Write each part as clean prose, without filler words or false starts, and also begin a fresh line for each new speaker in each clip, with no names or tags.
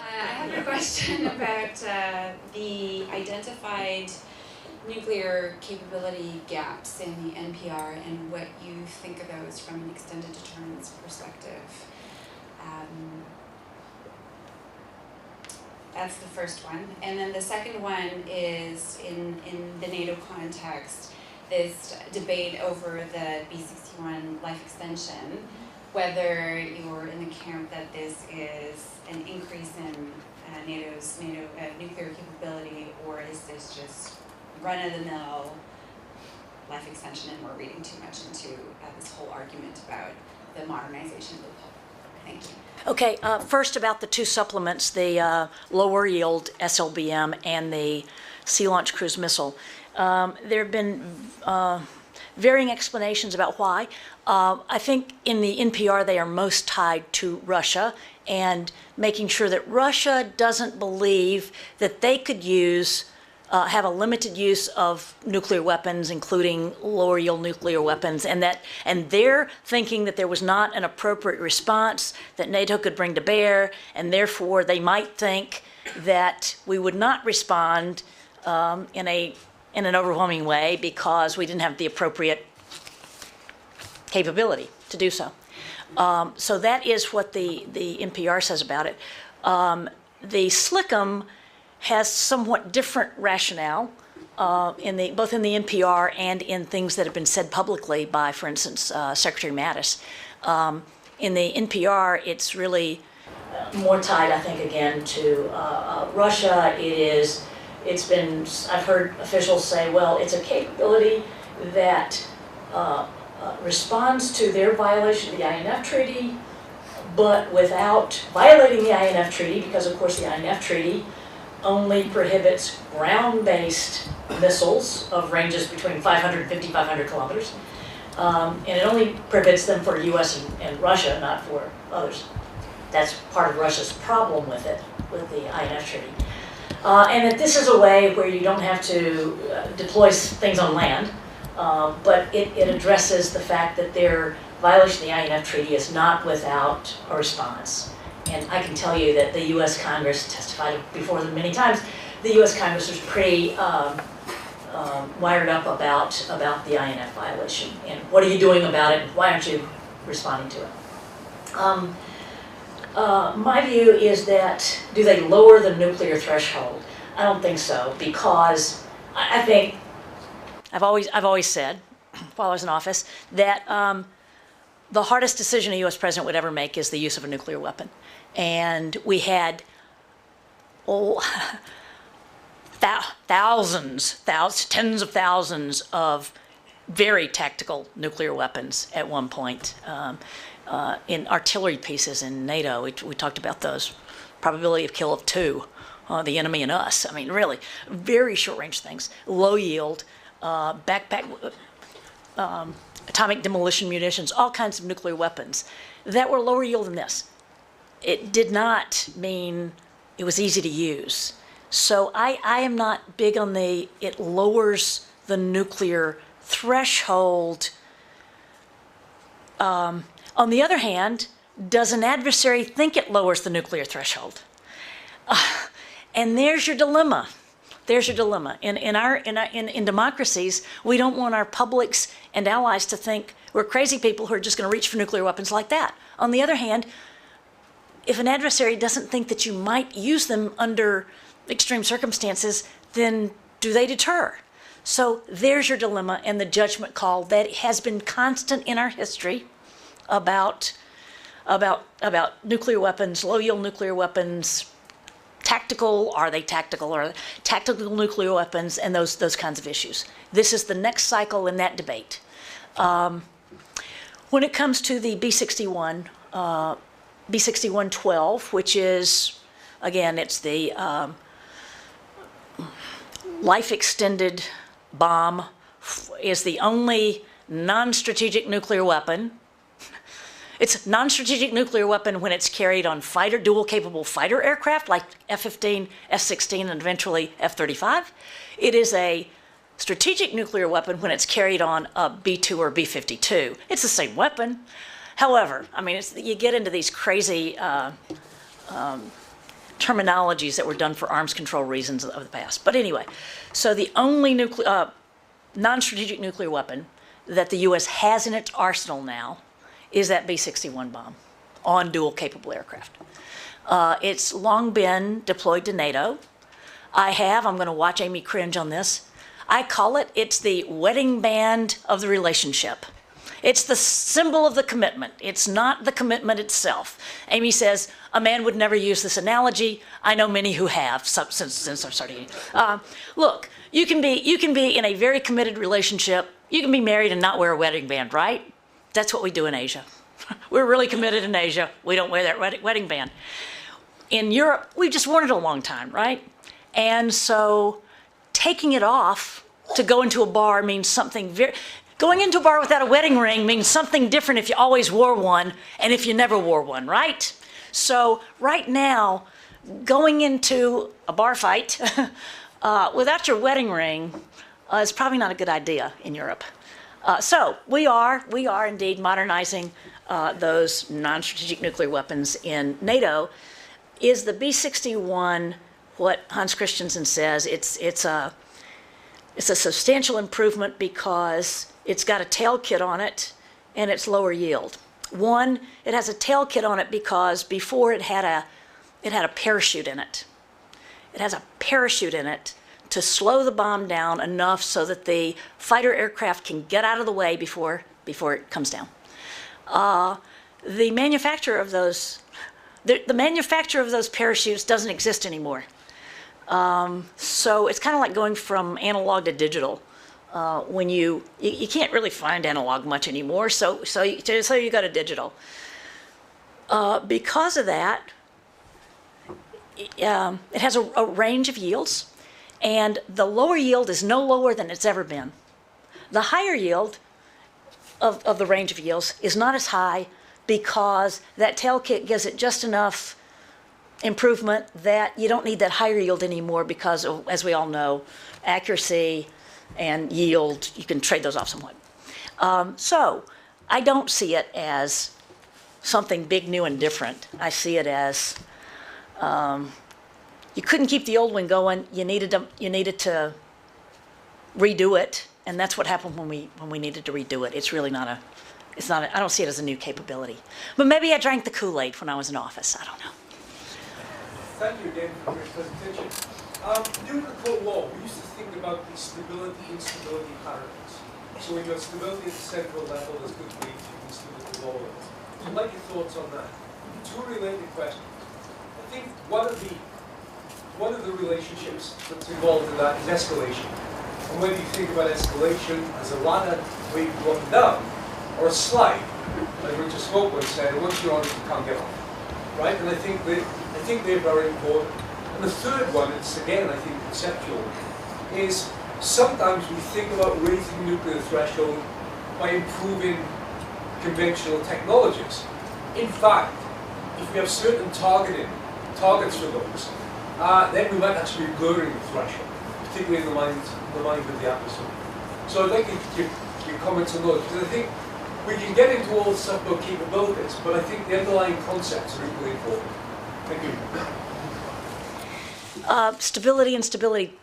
I have a question about the identified nuclear capability gaps in the NPR and what you think of those from an extended deterrence perspective. That's the first one. And then the second one is in the NATO context, this debate over the B-61 life extension, whether you're in the camp that this is an increase in NATO's nuclear capability, or is this just run-of-the-mill life extension and we're reading too much into this whole argument about the modernization loophole. Thank you.
Okay, first about the two supplements, the lower yield SLBM and the Sea Launch Cruise Missile. There have been varying explanations about why. I think in the NPR they are most tied to Russia and making sure that Russia doesn't believe that they could use have a limited use of nuclear weapons, including lower yield nuclear weapons, and they're thinking that there was not an appropriate response that NATO could bring to bear, and therefore they might think that we would not respond in an overwhelming way because we didn't have the appropriate capability to do so. So that is what the NPR says about it. The Slbm has somewhat different rationale both in the NPR and in things that have been said publicly by, for instance, Secretary Mattis. In the NPR, it's really more tied, I think, again to Russia. It's been, I've heard officials say, well, it's a capability that responds to their violation of the INF Treaty, but without violating the INF Treaty, because of course the INF Treaty only prohibits ground-based missiles of ranges between 500 and 5,500 kilometers. And it only prohibits them for US and Russia, not for others. That's part of Russia's problem with it, with the INF Treaty. And that this is a way where you don't have to deploy things on land, but it addresses the fact that their violation of the INF Treaty is not without a response. And I can tell you that the U.S. Congress testified before them many times. The U.S. Congress was pretty wired up about the INF violation. And what are you doing about it? Why aren't you responding to it? My view is that, do they lower the nuclear threshold? I don't think so, because I think, I've always said, while I was in office, that the hardest decision a U.S. president would ever make is the use of a nuclear weapon. And we had thousands, tens of thousands of very tactical nuclear weapons at one point in artillery pieces in NATO. We talked about those. Probability of kill of 2, the enemy and us. I mean, really, very short-range things. Low yield, backpack, atomic demolition munitions, all kinds of nuclear weapons that were lower yield than this. It did not mean it was easy to use. So I am not big on it lowers the nuclear threshold. On the other hand, does an adversary think it lowers the nuclear threshold? And there's your dilemma. There's your dilemma. In democracies, we don't want our publics and allies to think we're crazy people who are just going to reach for nuclear weapons like that. On the other hand, if an adversary doesn't think that you might use them under extreme circumstances, then do they deter? So there's your dilemma and the judgment call that has been constant in our history about nuclear weapons, low-yield nuclear weapons, tactical, are they tactical, or tactical nuclear weapons, and those kinds of issues. This is the next cycle in that debate. When it comes to the B-61-12, which is, again, it's the life-extended bomb, is the only non-strategic nuclear weapon. It's a non-strategic nuclear weapon when it's carried on dual-capable fighter aircraft like F-15, F-16, and eventually F-35. It is a strategic nuclear weapon when it's carried on a B-2 or B-52. It's the same weapon. However, I mean, you get into these crazy terminologies that were done for arms control reasons of the past. But anyway, so the only non-strategic nuclear weapon that the U.S. has in its arsenal now is that B-61 bomb on dual-capable aircraft. It's long been deployed to NATO. I'm going to watch Amy cringe on this, I call it's the wedding band of the relationship. It's the symbol of the commitment. It's not the commitment itself. Amy says, a man would never use this analogy. I know many who have since I started. Look, you can be in a very committed relationship. You can be married and not wear a wedding band, right? That's what we do in Asia. We're really committed in Asia. We don't wear that wedding band. In Europe, we've just worn it a long time, right? And so taking it off to go into a bar means something very... Going into a bar without a wedding ring means something different if you always wore one and if you never wore one, right? So right now, going into a bar fight without your wedding ring is probably not a good idea in Europe. So we are indeed modernizing those non-strategic nuclear weapons in NATO. Is the B-61 what Hans Christensen says? It's a substantial improvement because it's got a tail kit on it and it's lower yield. One, it has a tail kit on it because before it had a parachute in it. It has a parachute in it to slow the bomb down enough so that the fighter aircraft can get out of the way before it comes down. The manufacturer of those parachutes doesn't exist anymore. So it's kind of like going from analog to digital. When you can't really find analog much anymore, so you go to digital. Because of that, it has a range of yields, and the lower yield is no lower than it's ever been. The higher yield of the range of yields is not as high because that tail kit gives it just enough improvement that you don't need that higher yield anymore because of, as we all know, accuracy and yield, you can trade those off somewhat. So I don't see it as something big, new, and different. I see it as you couldn't keep the old one going. You needed to redo it, and that's what happened when we needed to redo it. It's really not a. I don't see it as a new capability. But maybe I drank the Kool-Aid when I was in office. I don't know.
Thank you again for your presentation. During the Cold War, we used to think about the stability instability paradox. So when you have stability at the central level, there's good weight, you can stability at the lower levels. So I'd like your thoughts on that. Two related questions. I think one of the relationships that's involved in that is escalation. And whether you think about escalation as a ladder where you go up and down, or a slide, like Richard Smoke once said, and once you're on it, you can't get off. Right? And I think they're very important. And the third one, it's again, I think, conceptual, is sometimes we think about raising the nuclear threshold by improving conventional technologies. In fact, if we have certain targets for those, then we might actually be blurring the threshold, particularly in the mind of the adversary. So I'd like you to give your comments on those, because I think we can get into all the stuff about capabilities, but I think the underlying concepts are equally important. Thank you.
Stability and stability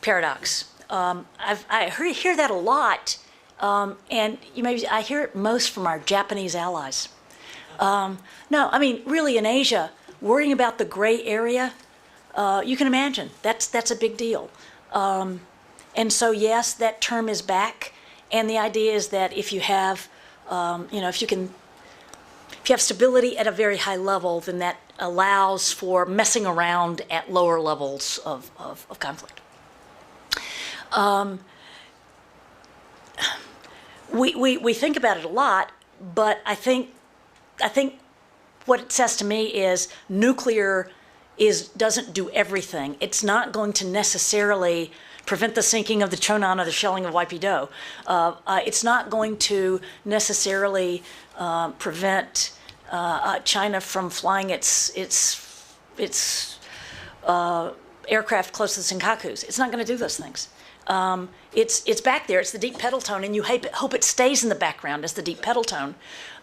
paradox. I hear that a lot, and I hear it most from our Japanese allies. No, I mean, really in Asia, worrying about the gray area, you can imagine, that's a big deal. And so yes, that term is back, and the idea is that if you have, if you have stability at a very high level, then that allows for messing around at lower levels of conflict. We think about it a lot, but I think what it says to me is nuclear doesn't do everything. It's not going to necessarily prevent the sinking of the Chonan or the shelling of Waipido. It's not going to necessarily prevent China from flying its aircraft close to the Senkakus. It's not going to do those things. It's back there. It's the deep pedal tone, and you hope it stays in the background as the deep pedal tone.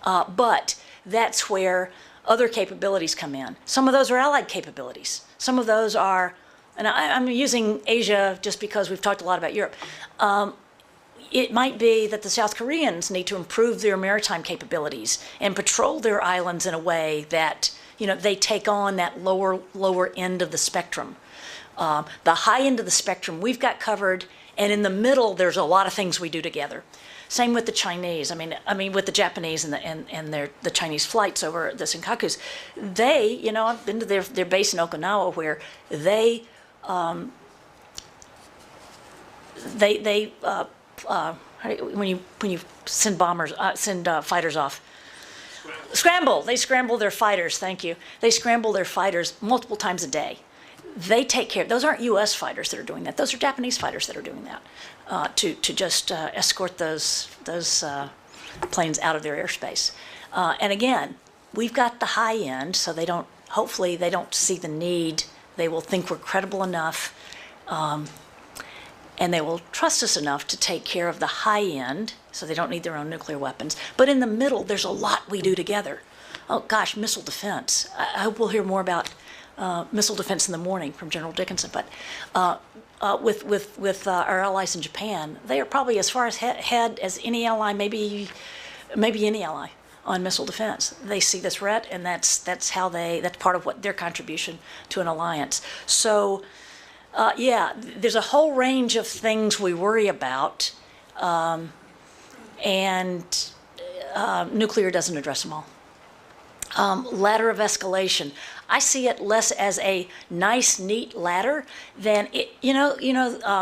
But that's where other capabilities come in. Some of those are allied capabilities. Some of those are, and I'm using Asia just because we've talked a lot about Europe. It might be that the South Koreans need to improve their maritime capabilities and patrol their islands in a way that, they take on that lower end of the spectrum. The high end of the spectrum we've got covered, and in the middle there's a lot of things we do together. Same with the Chinese. I mean with the Japanese and the Chinese flights over the Senkakus. They, I've been to their base in Okinawa where they when you send bombers, fighters off. Scramble. They scramble their fighters. Thank you. They scramble their fighters multiple times a day. They take care. Those aren't U.S. fighters that are doing that. Those are Japanese fighters that are doing that to just escort those planes out of their airspace. And again, we've got the high end, so they don't. Hopefully, they don't see the need. They will think we're credible enough, and they will trust us enough to take care of the high end, so they don't need their own nuclear weapons. But in the middle, there's a lot we do together. Oh gosh, missile defense. I hope we'll hear more about missile defense in the morning from General Dickinson. But with our allies in Japan, they are probably as far ahead as any ally, maybe any ally on missile defense. They see the threat, and that's part of what their contribution to an alliance. So, there's a whole range of things we worry about, and nuclear doesn't address them all. Ladder of escalation. I see it less as a nice, neat ladder than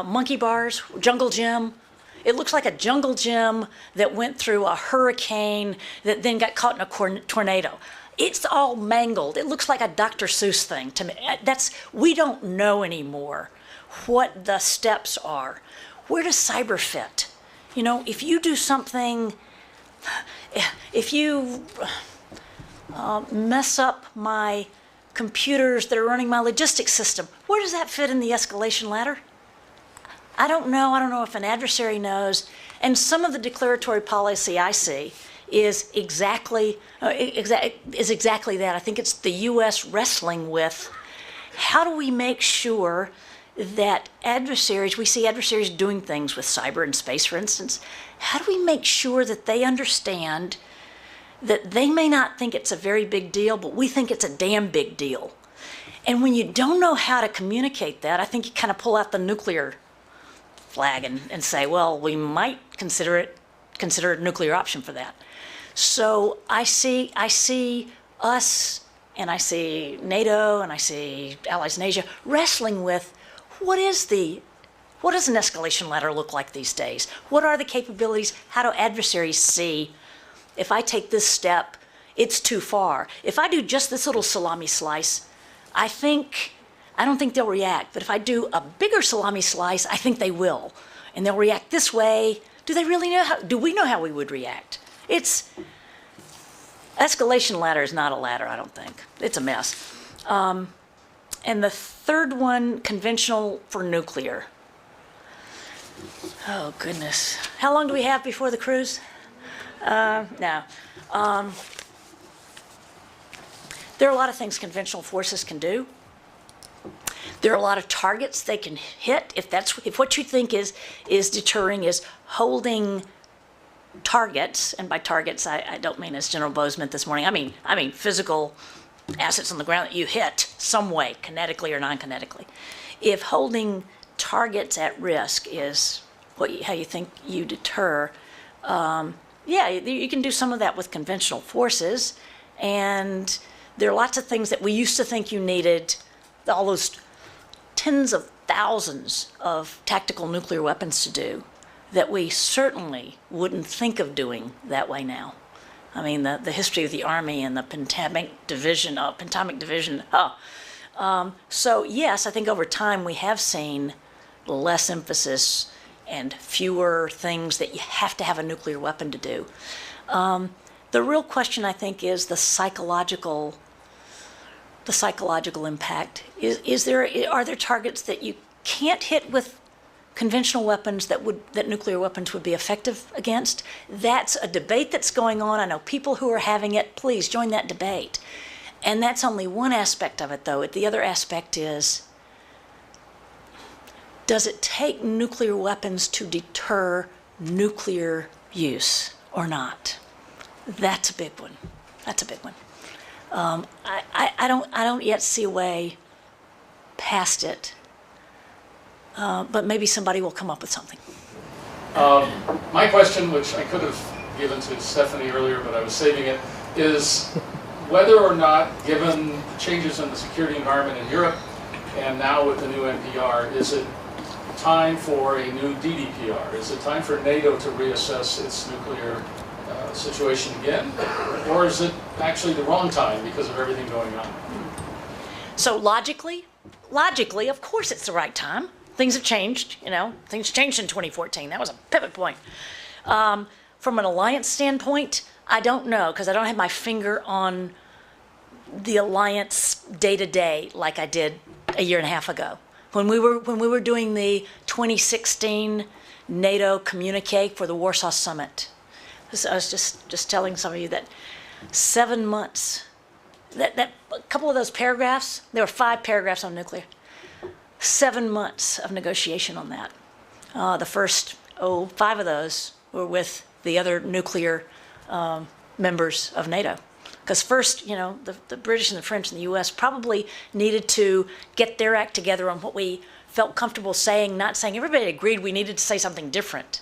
monkey bars, jungle gym. It looks like a jungle gym that went through a hurricane that then got caught in a tornado. It's all mangled. It looks like a Dr. Seuss thing to me. We don't know anymore what the steps are. Where does cyber fit? If you do something, if you mess up my computers that are running my logistics system, where does that fit in the escalation ladder? I don't know. I don't know if an adversary knows. And some of the declaratory policy I see is exactly that. I think it's the U.S. wrestling with how do we make sure that we see adversaries doing things with cyber and space, for instance. How do we make sure that they understand that they may not think it's a very big deal, but we think it's a damn big deal? And when you don't know how to communicate that, I think you kind of pull out the nuclear flag and say, well, we might consider a nuclear option for that. So I see us, and I see NATO, and I see allies in Asia wrestling with what does an escalation ladder look like these days? What are the capabilities? How do adversaries see if I take this step, it's too far? If I do just this little salami slice, I don't think they'll react. But if I do a bigger salami slice, I think they will. And they'll react this way. Do we know how we would react? Escalation ladder is not a ladder, I don't think. It's a mess. And the third one, conventional for nuclear. Oh, goodness. How long do we have before the cruise? No. There are a lot of things conventional forces can do. There are a lot of targets they can hit. If what you think is deterring is holding targets, and by targets I don't mean as General Bose meant this morning. I mean physical assets on the ground that you hit some way, kinetically or non-kinetically. If holding targets at risk is how you think you deter, you can do some of that with conventional forces, and there are lots of things that we used to think you needed, all those tens of thousands of tactical nuclear weapons to do, that we certainly wouldn't think of doing that way now. I mean, the history of the Army and the Pentamic Division. So yes, I think over time we have seen less emphasis and fewer things that you have to have a nuclear weapon to do. The real question, I think, is the psychological impact. Are there targets that you can't hit with conventional weapons that nuclear weapons would be effective against? That's a debate that's going on. I know people who are having it. Please join that debate. And that's only one aspect of it, though. The other aspect is, does it take nuclear weapons to deter nuclear use or not? That's a big one. That's a big one. I don't yet see a way past it, but maybe somebody will come up with something.
My question, which I could have given to Stephanie earlier, but I was saving it, is whether or not, given changes in the security environment in Europe and now with the new NPR, is it time for a new DDPR? Is it time for NATO to reassess its nuclear situation again? Or is it actually the wrong time because of everything going on?
So logically, of course it's the right time. Things have changed, things changed in 2014. That was a pivot point. From an alliance standpoint, I don't know, because I don't have my finger on the alliance day to day like I did a year and a half ago. When we were doing the 2016 NATO communique for the Warsaw Summit, I was just telling some of you that 7 months, that a couple of those paragraphs, there were 5 paragraphs on nuclear, 7 months of negotiation on that. The first 5 of those were with the other nuclear members of NATO. Because first, the British and the French and the US probably needed to get their act together on what we felt comfortable saying, not saying. Everybody agreed we needed to say something different.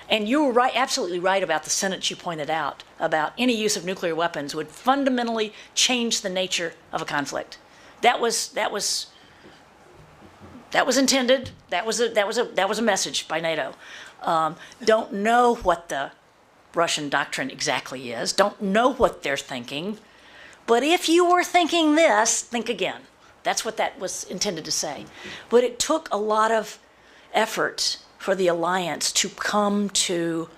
And you were right, absolutely right about the sentence you pointed out about any use of nuclear weapons would fundamentally change the nature of a conflict. That was intended. That was a message by NATO. Don't know what the Russian doctrine exactly is. Don't know what they're thinking. But if you were thinking this, think again. That's what that was intended to say. But it took a lot of effort for the alliance to come to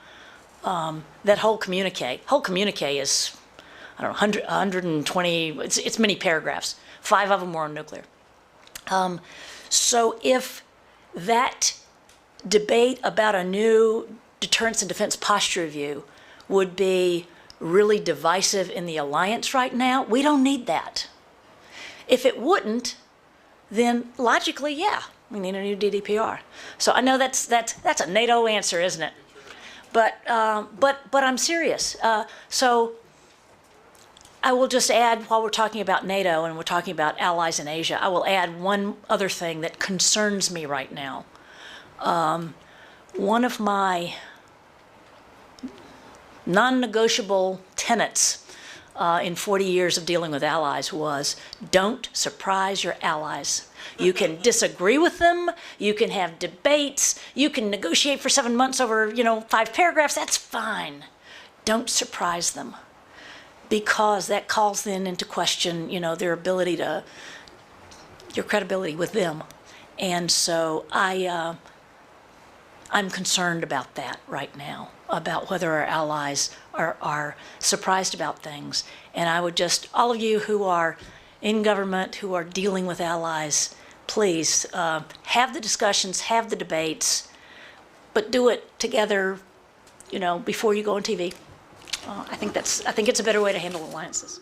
that whole communique. Whole communique is, I don't know, 120, it's many paragraphs. 5 of them were on nuclear. So if that debate about a new deterrence and defense posture review would be really divisive in the alliance right now, we don't need that. If it wouldn't, then logically, yeah, we need a new DDPR. So I know that's a NATO answer, isn't it? But I'm serious. So I will just add, while we're talking about NATO and we're talking about allies in Asia, I will add one other thing that concerns me right now. One of my non-negotiable tenets in 40 years of dealing with allies was, don't surprise your allies. You can disagree with them, you can have debates, you can negotiate for 7 months over, 5 paragraphs, that's fine. Don't surprise them, because that calls then into question, their ability to, your credibility with them. And so I'm concerned about that right now, about whether our allies are surprised about things. And I would just, all of you who are in government, who are dealing with allies, please have the discussions, have the debates, but do it together, before you go on TV. I think it's a better way to handle alliances.